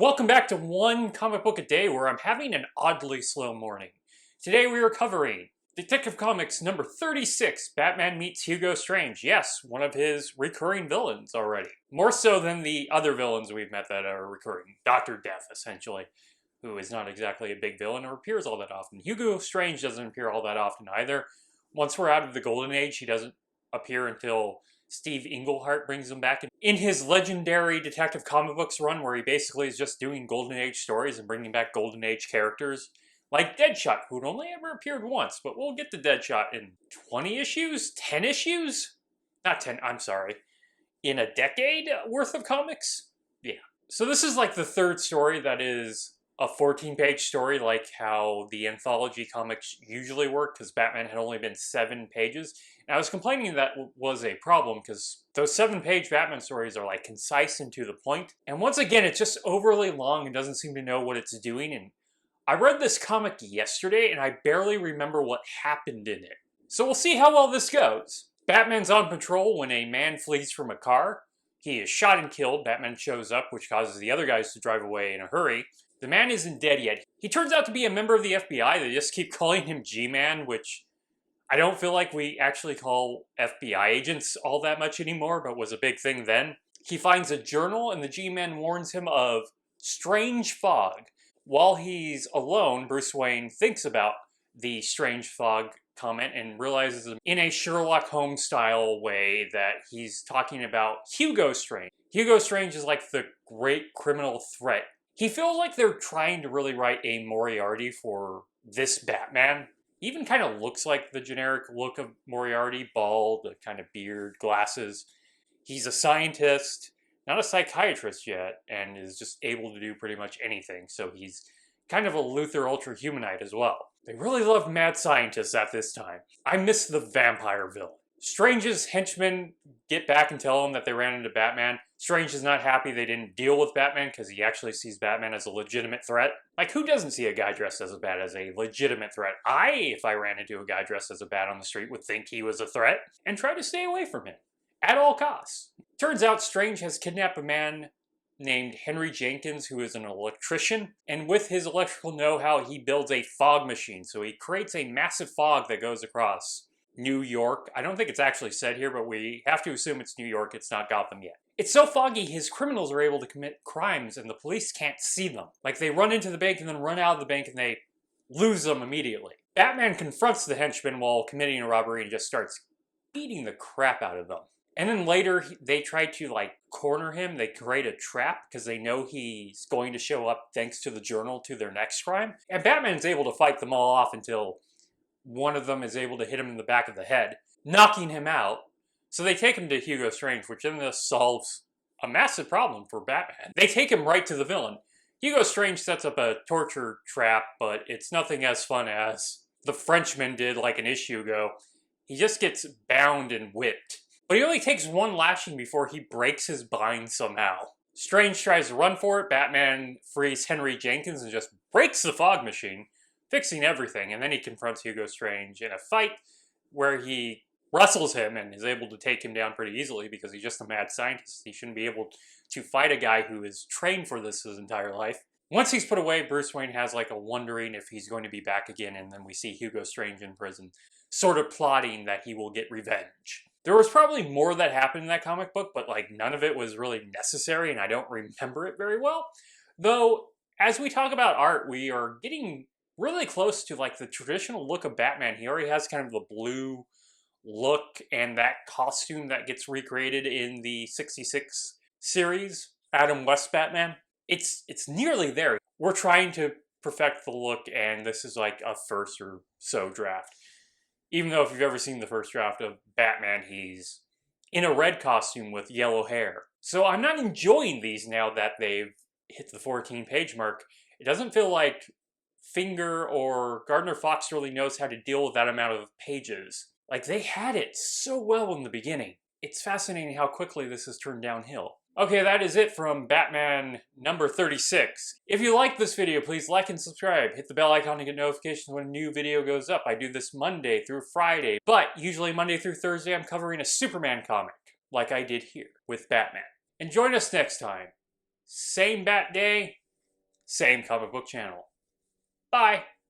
Welcome back to One Comic Book a Day, where I'm having an oddly slow morning. Today we are covering Detective Comics number 36, Batman Meets Hugo Strange. Yes, one of his recurring villains already. More so than the other villains we've met that are recurring. Dr. Death, essentially, who is not exactly a big villain or appears all that often. Hugo Strange doesn't appear all that often either. Once we're out of the Golden Age, he doesn't appear until Steve Englehart brings him back in his legendary Detective Comic Books run, where he basically is just doing Golden Age stories and bringing back Golden Age characters. Like Deadshot, who'd only ever appeared once, but we'll get to Deadshot in 20 issues? 10 issues? Not 10, I'm sorry. In a decade worth of comics? Yeah. So this is like the third story that is a 14-page story, like how the anthology comics usually work, because Batman had only been 7 pages. And I was complaining that was a problem, because those 7-page Batman stories are like concise and to the point. And once again, it's just overly long and doesn't seem to know what it's doing. And I read this comic yesterday, and I barely remember what happened in it. So we'll see how well this goes. Batman's on patrol when a man flees from a car. He is shot and killed. Batman shows up, which causes the other guys to drive away in a hurry. The man isn't dead yet. He turns out to be a member of the FBI. They just keep calling him G-Man, which I don't feel like we actually call FBI agents all that much anymore, but was a big thing then. He finds a journal, and the G-Man warns him of strange fog. While he's alone, Bruce Wayne thinks about the strange fog comment and realizes in a Sherlock Holmes style way that he's talking about Hugo Strange. Hugo Strange is like the great criminal threat. He feels like they're trying to really write a Moriarty for this Batman. He even kind of looks like the generic look of Moriarty, bald, a kind of beard, glasses. He's a scientist, not a psychiatrist yet, and is just able to do pretty much anything, so he's kind of a Luthor Ultra-Humanite as well. They really love mad scientists at this time. I miss the vampire villain. Strange's henchmen get back and tell him that they ran into Batman. Strange is not happy they didn't deal with Batman because he actually sees Batman as a legitimate threat. Like, who doesn't see a guy dressed as a bat as a legitimate threat? If I ran into a guy dressed as a bat on the street, would think he was a threat and try to stay away from him at all costs. Turns out Strange has kidnapped a man named Henry Jenkins, who is an electrician, and with his electrical know-how, he builds a fog machine. So he creates a massive fog that goes across New York. I don't think it's actually said here, but we have to assume it's New York. It's not Gotham yet. It's so foggy, his criminals are able to commit crimes and the police can't see them. Like, they run into the bank and then run out of the bank and they lose them immediately. Batman confronts the henchmen while committing a robbery and just starts beating the crap out of them. And then later, they try to, like, corner him. They create a trap because they know he's going to show up thanks to the journal to their next crime. And Batman's able to fight them all off until one of them is able to hit him in the back of the head, knocking him out. So they take him to Hugo Strange, which then this solves a massive problem for Batman. They take him right to the villain. Hugo Strange sets up a torture trap, but it's nothing as fun as the Frenchman did like an issue ago. He just gets bound and whipped. But he only takes one lashing before he breaks his bind somehow. Strange tries to run for it. Batman frees Henry Jenkins and just breaks the fog machine, fixing everything. And then he confronts Hugo Strange in a fight where he wrestles him and is able to take him down pretty easily because he's just a mad scientist. He shouldn't be able to fight a guy who is trained for this his entire life. Once he's put away, Bruce Wayne has like a wondering if he's going to be back again, and then we see Hugo Strange in prison, sort of plotting that he will get revenge. There was probably more that happened in that comic book, but like none of it was really necessary, and I don't remember it very well. Though, as we talk about art, we are getting really close to like the traditional look of Batman. He already has kind of the blue look and that costume that gets recreated in the 66 series, Adam West Batman. It's nearly there. We're trying to perfect the look, and this is like a first or so draft. Even though if you've ever seen the first draft of Batman, he's in a red costume with yellow hair. So I'm not enjoying these now that they've hit the 14-page mark. It doesn't feel like Finger or Gardner Fox really knows how to deal with that amount of pages. Like, they had it so well in the beginning. It's fascinating how quickly this has turned downhill. Okay, that is it from Batman number 36. If you like this video, please like and subscribe. Hit the bell icon to get notifications when a new video goes up. I do this Monday through Friday, but usually Monday through Thursday I'm covering a Superman comic, like I did here with Batman. And join us next time. Same Bat Day, same comic book channel. Bye!